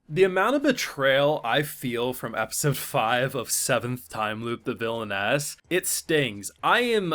The amount of betrayal I feel from episode 5 of 7th Time Loop the Villainess, it stings. I'm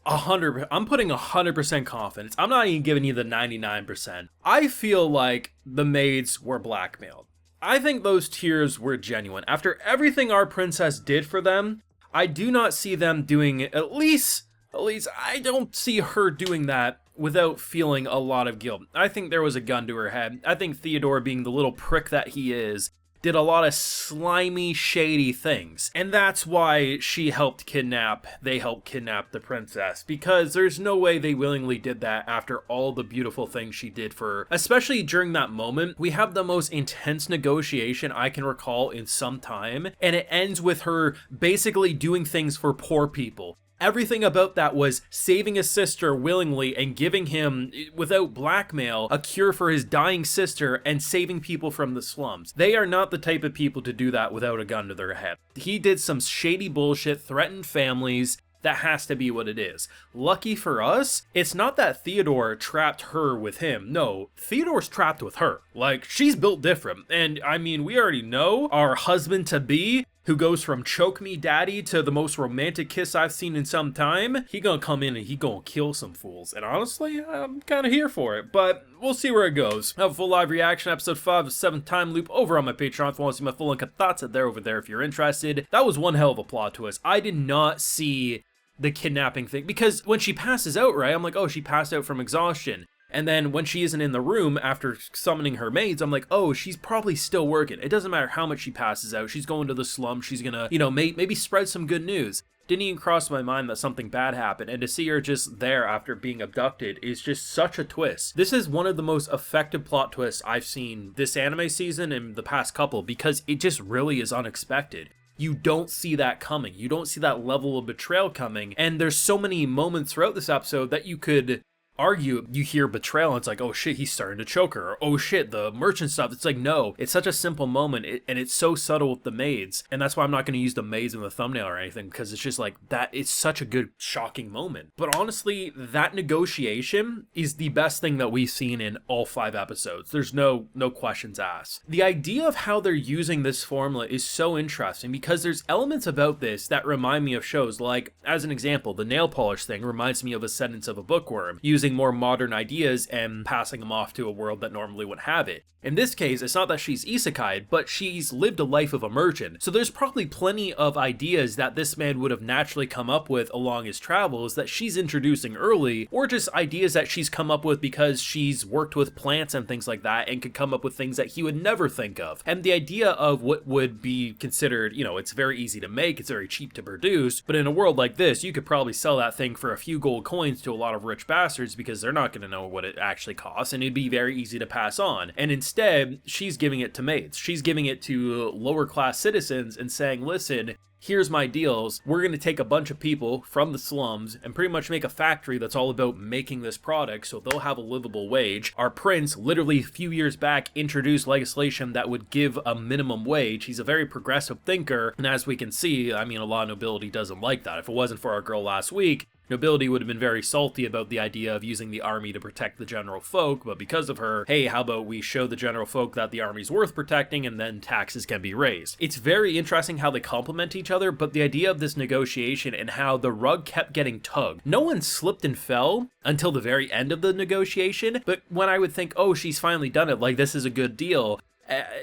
putting 100% confidence. I'm not even giving you the 99%. I feel like the maids were blackmailed. I think those tears were genuine. After everything our princess did for them, I do not see them doing at least I don't see her doing that without feeling a lot of guilt. I think there was a gun to her head. I think Theodore, being the little prick that he is, did a lot of slimy, shady things. And that's why they helped kidnap the princess. Because there's no way they willingly did that after all the beautiful things she did for her. Especially during that moment, we have the most intense negotiation I can recall in some time. And it ends with her basically doing things for poor people. Everything about that was saving his sister willingly and giving him, without blackmail, a cure for his dying sister and saving people from the slums. They are not the type of people to do that without a gun to their head. He did some shady bullshit, threatened families. That has to be what it is. Lucky for us, it's not that Theodore trapped her with him. No, Theodore's trapped with her. Like, she's built different. And I mean, we already know our husband-to-be, who goes from choke me daddy to the most romantic kiss I've seen in some time, he gonna come in and he gonna kill some fools. And honestly, I'm kinda here for it, but we'll see where it goes. I have a full live reaction, episode 5 of 7th Time Loop over on my Patreon. If you want to see my full uncut thoughts, they're over there if you're interested. That was one hell of a plot twist. I did not see the kidnapping thing, because when she passes out, right, I'm like, oh, she passed out from exhaustion. And then when she isn't in the room after summoning her maids, I'm like, oh, she's probably still working. It doesn't matter how much she passes out. She's going to the slum. She's gonna, maybe spread some good news. Didn't even cross my mind that something bad happened. And to see her just there after being abducted is just such a twist. This is one of the most effective plot twists I've seen this anime season and the past couple, because it just really is unexpected. You don't see that coming. You don't see that level of betrayal coming. And there's so many moments throughout this episode that you could argue. You hear betrayal and it's like, oh shit, he's starting to choke her, or oh shit, the merchant stuff. It's like, no, it's such a simple moment, and it's so subtle with the maids, and that's why I'm not going to use the maids in the thumbnail or anything, because it's just like that. It's such a good, shocking moment. But honestly, that negotiation is the best thing that we've seen in all 5 episodes. There's no questions asked. The idea of how they're using this formula is so interesting, because there's elements about this that remind me of shows like, as an example, the nail polish thing reminds me of a sentence of a bookworm, using more modern ideas and passing them off to a world that normally wouldn't have it. In this case, it's not that she's isekai'd, but she's lived a life of a merchant. So there's probably plenty of ideas that this man would have naturally come up with along his travels that she's introducing early, or just ideas that she's come up with because she's worked with plants and things like that and could come up with things that he would never think of. And the idea of what would be considered, it's very easy to make, it's very cheap to produce, but in a world like this, you could probably sell that thing for a few gold coins to a lot of rich bastards, because they're not going to know what it actually costs, and it'd be very easy to pass on. And instead, she's giving it to maids. She's giving it to lower class citizens and saying, listen, here's my deals. We're going to take a bunch of people from the slums and pretty much make a factory that's all about making this product, so they'll have a livable wage. Our prince, literally a few years back, introduced legislation that would give a minimum wage. He's a very progressive thinker, and as we can see, a lot of nobility doesn't like that. If it wasn't for our girl last week, nobility would have been very salty about the idea of using the army to protect the general folk, but because of her, hey, how about we show the general folk that the army's worth protecting, and then taxes can be raised. It's very interesting how they complement each other, but the idea of this negotiation and how the rug kept getting tugged. No one slipped and fell until the very end of the negotiation, but when I would think, oh, she's finally done it, like this is a good deal,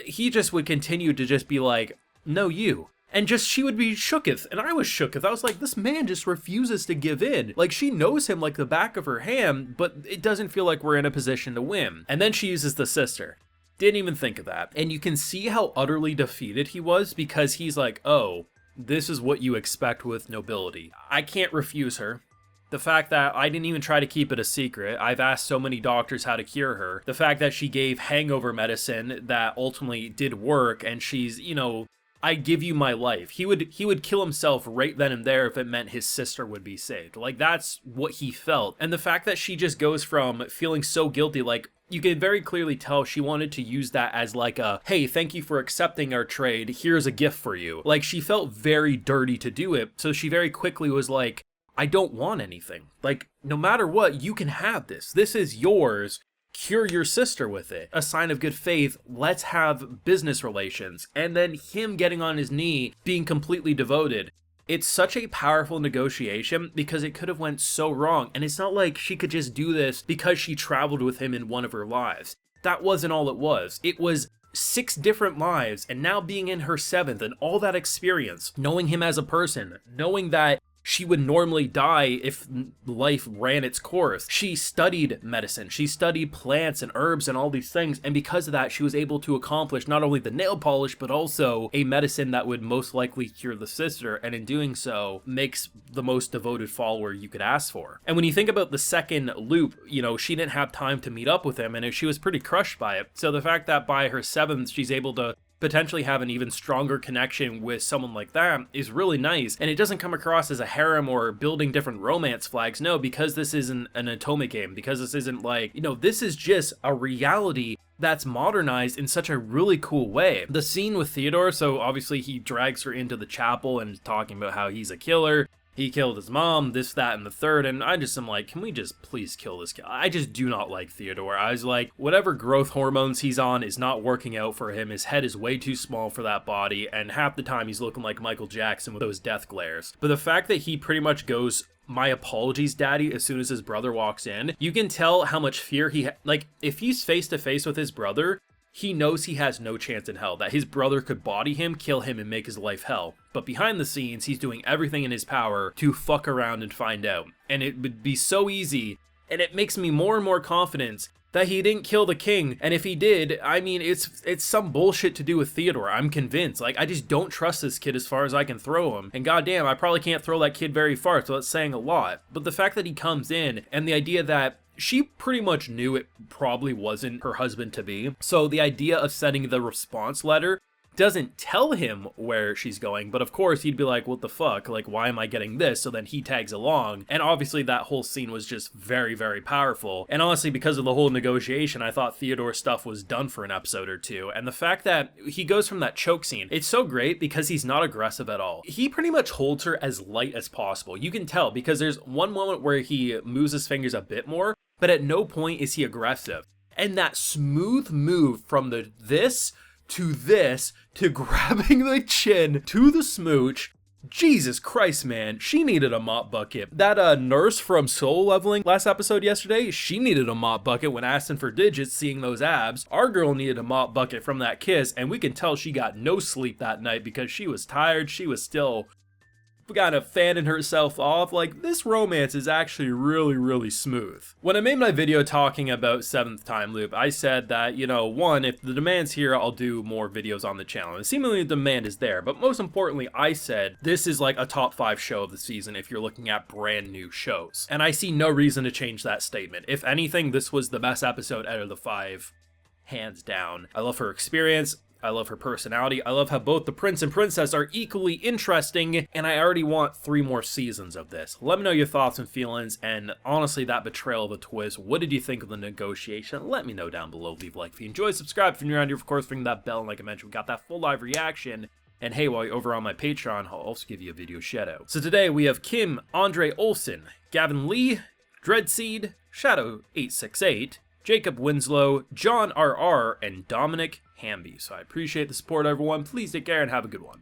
he just would continue to just be like, no, you. And just, she would be shooketh, and I was shooketh. I was like, this man just refuses to give in. Like, she knows him like the back of her hand, but it doesn't feel like we're in a position to win. And then she uses the sister. Didn't even think of that. And you can see how utterly defeated he was, because he's like, oh, this is what you expect with nobility. I can't refuse her. The fact that I didn't even try to keep it a secret. I've asked so many doctors how to cure her. The fact that she gave hangover medicine that ultimately did work, and she's, I give you my life. He would kill himself right then and there if it meant his sister would be saved. Like, that's what he felt. And the fact that she just goes from feeling so guilty, like, you can very clearly tell she wanted to use that as like a, hey, thank you for accepting our trade, here's a gift for you. Like, she felt very dirty to do it, so she very quickly was like, I don't want anything. Like, no matter what, you can have this. This is yours. cure your sister with it. A sign of good faith, let's have business relations. And then him getting on his knee, being completely devoted. It's such a powerful negotiation because it could have went so wrong. And it's not like she could just do this because she traveled with him in one of her lives. That wasn't all it was. It was 6 different lives, and now being in her 7th, and all that experience, knowing him as a person, knowing that she would normally die if life ran its course. She studied medicine, she studied plants and herbs and all these things, and because of that, she was able to accomplish not only the nail polish, but also a medicine that would most likely cure the sister, and in doing so, makes the most devoted follower you could ask for. And when you think about the second loop, you know, she didn't have time to meet up with him, and she was pretty crushed by it. So the fact that by her 7th, she's able to potentially have an even stronger connection with someone like that is really nice, and it doesn't come across as a harem or building different romance flags. No, because this isn't an atomic game, because this isn't like, you know, this is just a reality that's modernized in such a really cool way. The scene with Theodore, so obviously he drags her into the chapel and is talking about how he's a killer. He killed his mom, this, that, and the third, and I just am like, can we just please kill this guy? I just do not like Theodore. I was like, whatever growth hormones he's on is not working out for him. His head is way too small for that body, and half the time he's looking like Michael Jackson with those death glares. But the fact that he pretty much goes, "My apologies, daddy," as soon as his brother walks in, you can tell how much fear he like, if he's face to face with his brother, he knows he has no chance in hell, that his brother could body him, kill him, and make his life hell. But behind the scenes, he's doing everything in his power to fuck around and find out. And it would be so easy, and it makes me more and more confident that he didn't kill the king. And if he did, I mean, it's some bullshit to do with Theodore, I'm convinced. Like, I just don't trust this kid as far as I can throw him. And goddamn, I probably can't throw that kid very far, so that's saying a lot. But the fact that he comes in, and the idea that she pretty much knew it probably wasn't her husband-to-be. So the idea of sending the response letter doesn't tell him where she's going, but of course he'd be like, what the fuck, like, why am I getting this? So then he tags along, and obviously that whole scene was just very, very powerful. And honestly, because of the whole negotiation, I thought Theodore's stuff was done for an episode or two, and the fact that he goes from that choke scene, it's so great because he's not aggressive at all. He pretty much holds her as light as possible. You can tell, because there's one moment where he moves his fingers a bit more, but at no point is he aggressive. And that smooth move from the this to grabbing the chin to the smooch, Jesus Christ, man, she needed a mop bucket. That nurse from Soul Leveling last episode yesterday, she needed a mop bucket when asking for digits, seeing those abs. Our girl needed a mop bucket from that kiss, and we can tell she got no sleep that night because she was tired. She was still kind of fanning herself off. Like, this romance is actually really, really smooth. When I made my video talking about 7th Time Loop, I said that, you know, one, if the demand's here, I'll do more videos on the channel. And seemingly the demand is there, but most importantly, I said this is like a top 5 show of the season if you're looking at brand new shows. And I see no reason to change that statement. If anything, this was the best episode out of the 5, hands down. I love her experience. I love her personality. I love how both the prince and princess are equally interesting, and I already want 3 more seasons of this. Let me know your thoughts and feelings, and honestly, that betrayal of the twist, what did you think of the negotiation? Let me know down below. Leave a like if you enjoyed, subscribe if you're new around here, of course, ring that bell, and like I mentioned, we got that full live reaction. And hey, while you're over on my Patreon, I'll also give you a video shout out. So today we have Kim Andre Olsen, Gavin Lee, Dreadseed, Shadow868, Jacob Winslow, John RR, and Dominic Hamby. So I appreciate the support, everyone. Please take care and have a good one.